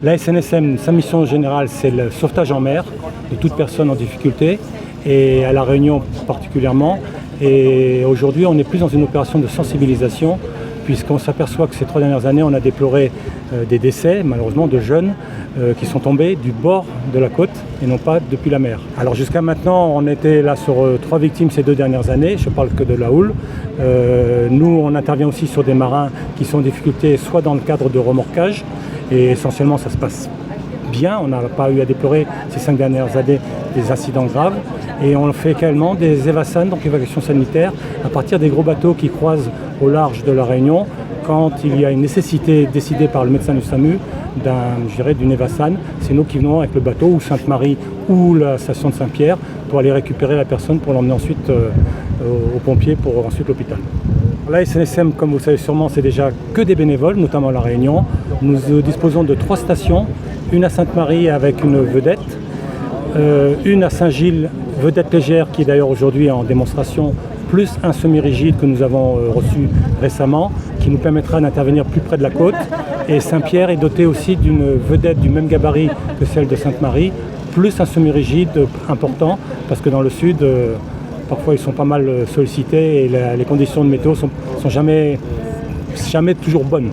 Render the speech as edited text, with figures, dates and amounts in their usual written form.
La SNSM, sa mission générale, c'est le sauvetage en mer de toute personne en difficulté, et à La Réunion particulièrement. Et aujourd'hui, on est plus dans une opération de sensibilisation, puisqu'on s'aperçoit que ces 3 dernières années, on a déploré des décès, malheureusement, de jeunes qui sont tombés du bord de la côte et non pas depuis la mer. Alors jusqu'à maintenant, on était là sur 3 victimes ces 2 dernières années, je parle que de la houle. Nous, on intervient aussi sur des marins qui sont en difficulté, soit dans le cadre de remorquage, et essentiellement ça se passe bien, on n'a pas eu à déplorer ces 5 dernières années des incidents graves. Et on fait également des EVASAN, donc évacuation sanitaire, à partir des gros bateaux qui croisent au large de La Réunion, quand il y a une nécessité décidée par le médecin du SAMU d'une EVASAN. C'est nous qui venons avec le bateau, ou Sainte-Marie, ou la station de Saint-Pierre, pour aller récupérer la personne, pour l'emmener ensuite aux pompiers, pour ensuite l'hôpital. La SNSM, comme vous le savez sûrement, c'est déjà que des bénévoles, notamment à La Réunion. Nous disposons de 3 stations, une à Sainte-Marie avec une vedette, une à Saint-Gilles, vedette légère qui est d'ailleurs aujourd'hui en démonstration, plus un semi-rigide que nous avons reçu récemment, qui nous permettra d'intervenir plus près de la côte. Et Saint-Pierre est doté aussi d'une vedette du même gabarit que celle de Sainte-Marie, plus un semi-rigide important, parce que dans le sud, parfois ils sont pas mal sollicités et les conditions de météo sont jamais toujours bonnes.